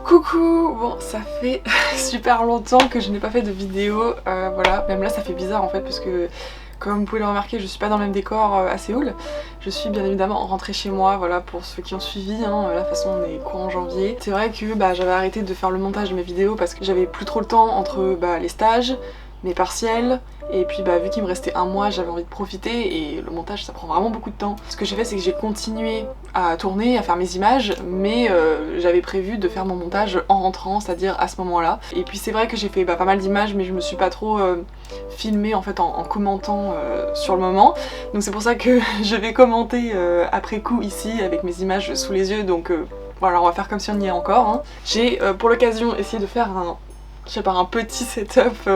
Coucou! Bon, ça fait super longtemps que je n'ai pas fait de vidéo, voilà, même là ça fait bizarre en fait parce que comme vous pouvez le remarquer, je suis pas dans le même décor à Séoul. Je suis bien évidemment rentrée chez moi, voilà, pour ceux qui ont suivi, hein, la façon on est courant janvier. C'est vrai que j'avais arrêté de faire le montage de mes vidéos parce que j'avais plus trop le temps entre les stages, mes partiels, et puis vu qu'il me restait un mois, j'avais envie de profiter et le montage ça prend vraiment beaucoup de temps. Ce que j'ai fait, c'est que j'ai continué à tourner, à faire mes images, mais j'avais prévu de faire mon montage en rentrant, c'est-à-dire à ce moment-là. Et puis c'est vrai que j'ai fait pas mal d'images, mais je me suis pas trop filmée en fait en commentant sur le moment. Donc c'est pour ça que je vais commenter après coup ici avec mes images sous les yeux, donc voilà, on va faire comme si on y est encore. Hein. J'ai pour l'occasion essayé de faire un petit setup,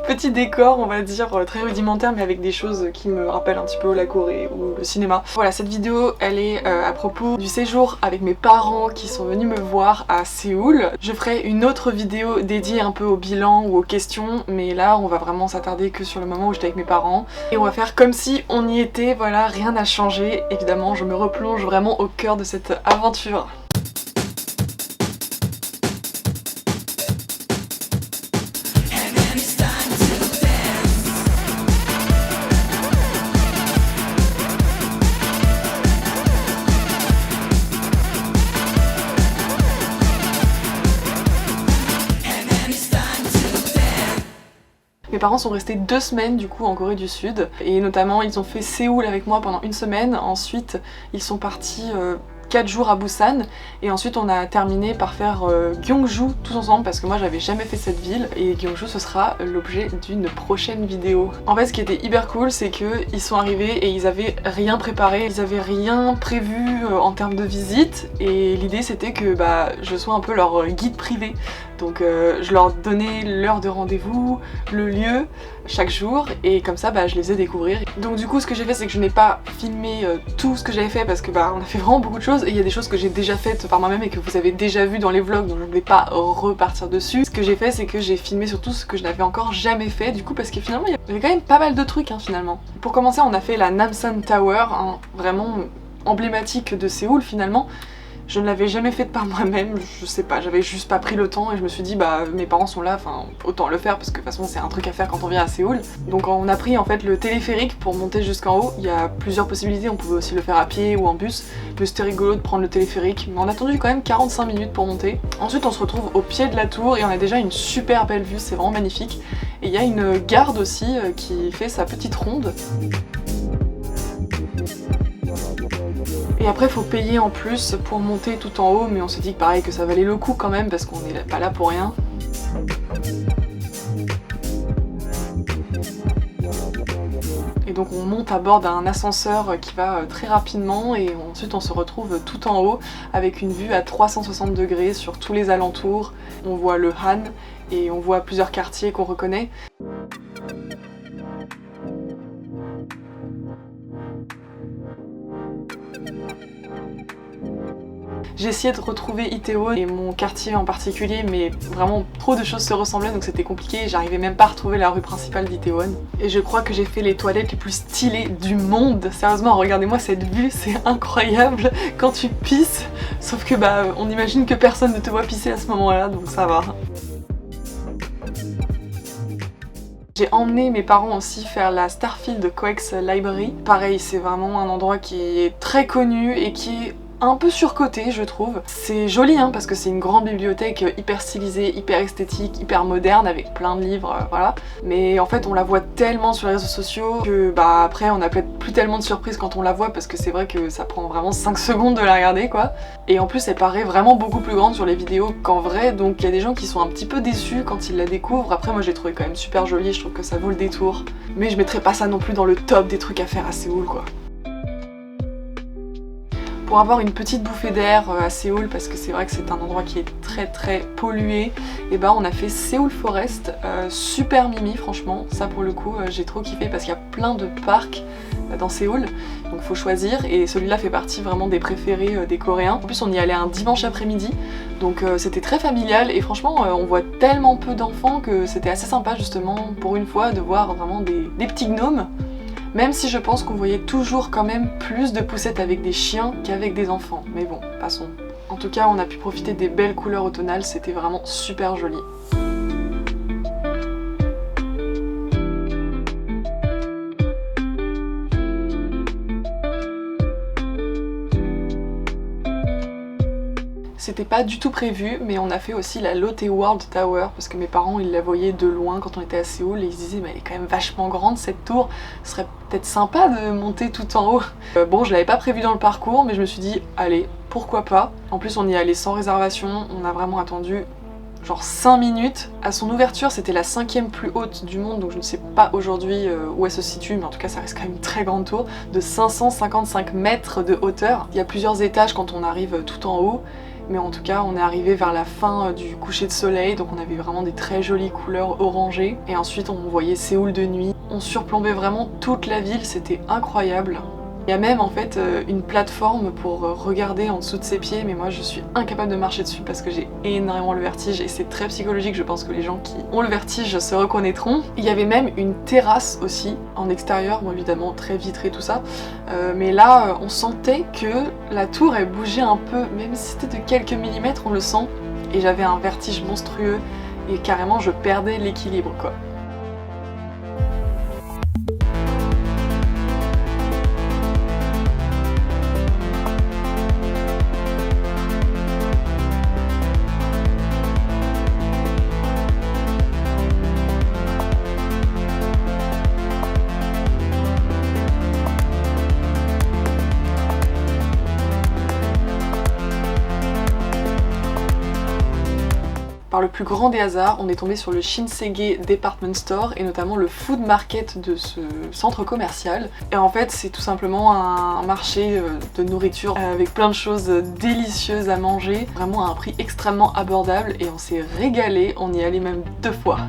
petit décor on va dire, très rudimentaire mais avec des choses qui me rappellent un petit peu la Corée ou le cinéma. Voilà, cette vidéo elle est à propos du séjour avec mes parents qui sont venus me voir à Séoul. Je ferai une autre vidéo dédiée un peu au bilan ou aux questions, mais là on va vraiment s'attarder que sur le moment où j'étais avec mes parents. Et on va faire comme si on y était, voilà, rien n'a changé. Évidemment je me replonge vraiment au cœur de cette aventure. Mes parents sont restés 2 semaines du coup en Corée du Sud et notamment ils ont fait Séoul avec moi pendant 1 semaine, ensuite ils sont partis 4 jours à Busan et ensuite on a terminé par faire Gyeongju tous ensemble parce que moi j'avais jamais fait cette ville et Gyeongju ce sera l'objet d'une prochaine vidéo. En fait ce qui était hyper cool c'est que ils sont arrivés et ils avaient rien préparé, ils avaient rien prévu en termes de visite et l'idée c'était que je sois un peu leur guide privé. Donc je leur donnais l'heure de rendez-vous, le lieu chaque jour et comme ça je les ai découvrir. Donc du coup ce que j'ai fait c'est que je n'ai pas filmé tout ce que j'avais fait parce que on a fait vraiment beaucoup de choses et il y a des choses que j'ai déjà faites par moi-même et que vous avez déjà vu dans les vlogs donc je ne vais pas repartir dessus. Ce que j'ai fait c'est que j'ai filmé surtout ce que je n'avais encore jamais fait du coup parce que finalement il y avait quand même pas mal de trucs finalement. Pour commencer on a fait la Namsan Tower, vraiment emblématique de Séoul finalement. Je ne l'avais jamais faite par moi-même, je sais pas, j'avais juste pas pris le temps et je me suis dit mes parents sont là, autant le faire parce que de toute façon c'est un truc à faire quand on vient à Séoul. Donc on a pris en fait le téléphérique pour monter jusqu'en haut, il y a plusieurs possibilités, on pouvait aussi le faire à pied ou en bus, mais c'était rigolo de prendre le téléphérique, mais on a attendu quand même 45 minutes pour monter. Ensuite on se retrouve au pied de la tour et on a déjà une super belle vue, c'est vraiment magnifique. Et il y a une garde aussi qui fait sa petite ronde. Et après faut payer en plus pour monter tout en haut, mais on s'est dit que pareil que ça valait le coup quand même parce qu'on n'est pas là pour rien. Et donc on monte à bord d'un ascenseur qui va très rapidement et ensuite on se retrouve tout en haut avec une vue à 360 degrés sur tous les alentours. On voit le Han et on voit plusieurs quartiers qu'on reconnaît. J'ai essayé de retrouver Itaewon et mon quartier en particulier, mais vraiment trop de choses se ressemblaient donc c'était compliqué, j'arrivais même pas à retrouver la rue principale d'Itaewon. Et je crois que j'ai fait les toilettes les plus stylées du monde, sérieusement regardez-moi cette vue, c'est incroyable quand tu pisses, sauf que on imagine que personne ne te voit pisser à ce moment-là donc ça va. J'ai emmené mes parents aussi faire la Starfield Coex Library. Pareil, c'est vraiment un endroit qui est très connu et qui est un peu surcoté je trouve. C'est joli parce que c'est une grande bibliothèque hyper stylisée, hyper esthétique, hyper moderne avec plein de livres, voilà. Mais en fait on la voit tellement sur les réseaux sociaux que après on a peut-être plus tellement de surprises quand on la voit parce que c'est vrai que ça prend vraiment 5 secondes de la regarder quoi. Et en plus elle paraît vraiment beaucoup plus grande sur les vidéos qu'en vrai, donc il y a des gens qui sont un petit peu déçus quand ils la découvrent. Après moi j'ai trouvé quand même super jolie, je trouve que ça vaut le détour. Mais je mettrai pas ça non plus dans le top des trucs à faire à Séoul quoi. Pour avoir une petite bouffée d'air à Séoul parce que c'est vrai que c'est un endroit qui est très pollué, et on a fait Séoul Forest, super mimi franchement, ça pour le coup j'ai trop kiffé parce qu'il y a plein de parcs dans Séoul, donc faut choisir et celui-là fait partie vraiment des préférés des Coréens. En plus on y allait un dimanche après-midi, donc c'était très familial et franchement on voit tellement peu d'enfants que c'était assez sympa justement pour une fois de voir vraiment des petits gnomes. Même si je pense qu'on voyait toujours quand même plus de poussettes avec des chiens qu'avec des enfants. Mais bon, passons. En tout cas, on a pu profiter des belles couleurs automnales, c'était vraiment super joli. C'était pas du tout prévu, mais on a fait aussi la Lotte World Tower parce que mes parents ils la voyaient de loin quand on était à Séoul et ils se disaient mais elle est quand même vachement grande cette tour, ce serait peut-être sympa de monter tout en haut. Bon, je l'avais pas prévu dans le parcours, mais je me suis dit allez, pourquoi pas. En plus on y est allé sans réservation, on a vraiment attendu genre 5 minutes. À son ouverture, c'était la 5e plus haute du monde, donc je ne sais pas aujourd'hui où elle se situe, mais en tout cas ça reste quand même une très grande tour, de 555 mètres de hauteur. Il y a plusieurs étages quand on arrive tout en haut, mais en tout cas on est arrivé vers la fin du coucher de soleil, donc on avait vraiment des très jolies couleurs orangées, et ensuite on voyait Séoul de nuit. On surplombait vraiment toute la ville, c'était incroyable. Il y a même en fait une plateforme pour regarder en dessous de ses pieds, mais moi je suis incapable de marcher dessus parce que j'ai énormément le vertige et c'est très psychologique, je pense que les gens qui ont le vertige se reconnaîtront. Il y avait même une terrasse aussi en extérieur, bon évidemment très vitrée tout ça, mais là on sentait que la tour elle bougeait un peu, même si c'était de quelques millimètres on le sent, et j'avais un vertige monstrueux et carrément je perdais l'équilibre quoi. Par le plus grand des hasards, on est tombé sur le Shinsegae Department Store et notamment le food market de ce centre commercial. Et en fait, c'est tout simplement un marché de nourriture avec plein de choses délicieuses à manger, vraiment à un prix extrêmement abordable et on s'est régalé, on y est allé même 2 fois.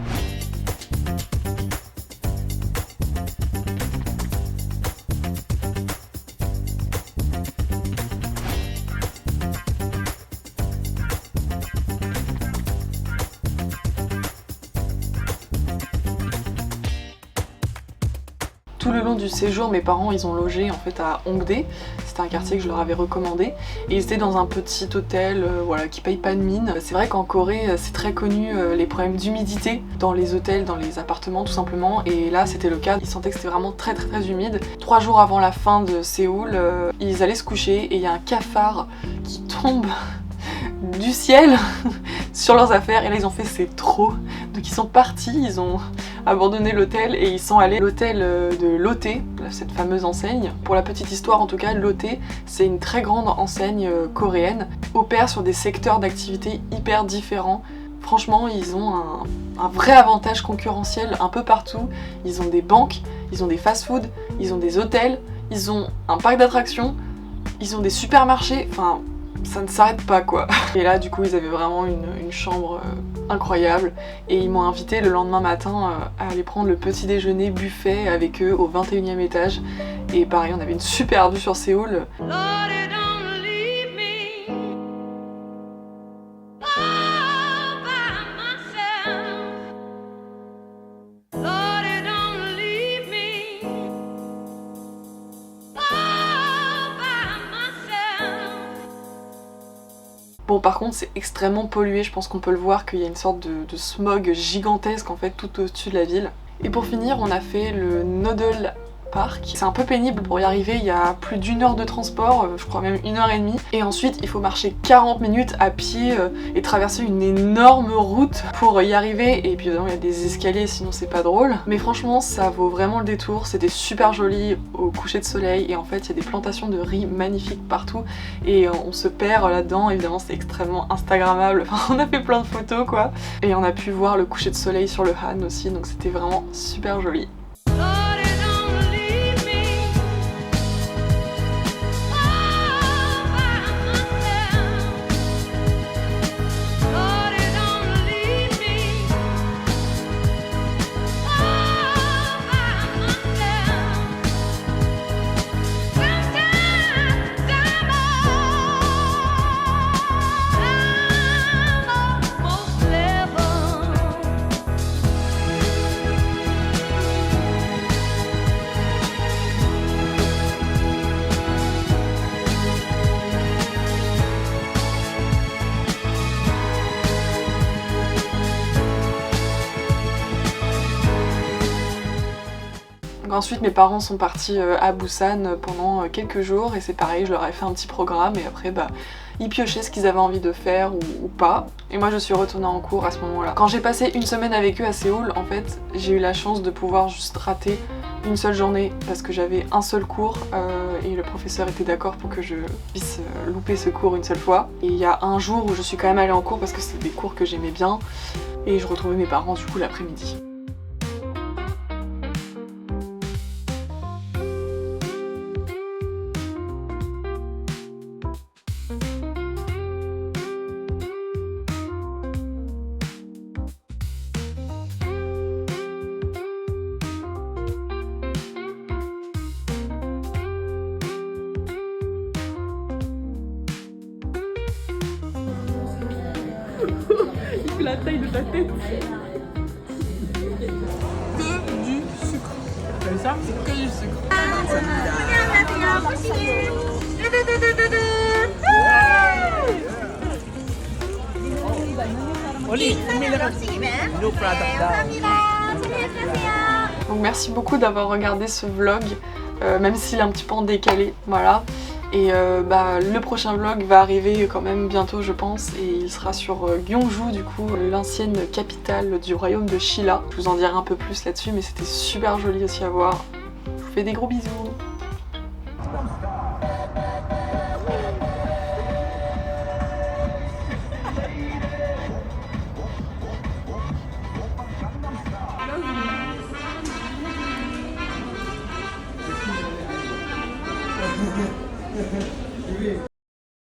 Tout le long du séjour, mes parents ils ont logé en fait à Hongdae, c'était un quartier que je leur avais recommandé, et ils étaient dans un petit hôtel voilà, qui paye pas de mine. C'est vrai qu'en Corée c'est très connu les problèmes d'humidité dans les hôtels, dans les appartements tout simplement, et là c'était le cas, ils sentaient que c'était vraiment très humide. 3 jours avant la fin de Séoul, ils allaient se coucher et il y a un cafard qui tombe du ciel sur leurs affaires et là ils ont fait c'est trop, donc ils sont partis, ils ont abandonné l'hôtel et ils sont allés à l'hôtel de Lotte, cette fameuse enseigne. Pour la petite histoire en tout cas, Lotte c'est une très grande enseigne coréenne, opère sur des secteurs d'activité hyper différents. Franchement ils ont un vrai avantage concurrentiel un peu partout, ils ont des banques, ils ont des fast-food, ils ont des hôtels, ils ont un parc d'attractions, ils ont des supermarchés, enfin ça ne s'arrête pas quoi. Et là du coup ils avaient vraiment une chambre incroyable et ils m'ont invité le lendemain matin à aller prendre le petit déjeuner buffet avec eux au 21e étage et pareil on avait une super vue sur Séoul. Bon par contre c'est extrêmement pollué, je pense qu'on peut le voir qu'il y a une sorte de smog gigantesque en fait tout au-dessus de la ville. Et pour finir on a fait le Noodle Park. C'est un peu pénible pour y arriver, il y a plus d'1 heure de transport, je crois même 1h30. Et ensuite il faut marcher 40 minutes à pied et traverser une énorme route pour y arriver. Et puis évidemment il y a des escaliers sinon c'est pas drôle. Mais franchement ça vaut vraiment le détour, c'était super joli au coucher de soleil. Et en fait il y a des plantations de riz magnifiques partout. Et on se perd là-dedans, évidemment c'est extrêmement instagrammable. Enfin on a fait plein de photos quoi. Et on a pu voir le coucher de soleil sur le Han aussi, donc c'était vraiment super joli. ensuite mes parents sont partis à Busan pendant quelques jours et c'est pareil, je leur ai fait un petit programme et après ils piochaient ce qu'ils avaient envie de faire ou pas. Et moi je suis retournée en cours à ce moment-là. Quand j'ai passé une semaine avec eux à Séoul, en fait j'ai eu la chance de pouvoir juste rater une seule journée parce que j'avais un seul cours et le professeur était d'accord pour que je puisse louper ce cours une seule fois. Et il y a un jour où je suis quand même allée en cours parce que c'était des cours que j'aimais bien et je retrouvais mes parents du coup l'après-midi. La taille de ta tête. Que du sucre. T'as vu ça? C'est que du sucre. Donc merci beaucoup d'avoir regardé ce vlog, même s'il est un petit peu en décalé, voilà. Et le prochain vlog va arriver quand même bientôt je pense et il sera sur Gyeongju du coup, l'ancienne capitale du royaume de Shilla. Je vous en dirai un peu plus là-dessus mais c'était super joli aussi à voir. Je vous fais des gros bisous.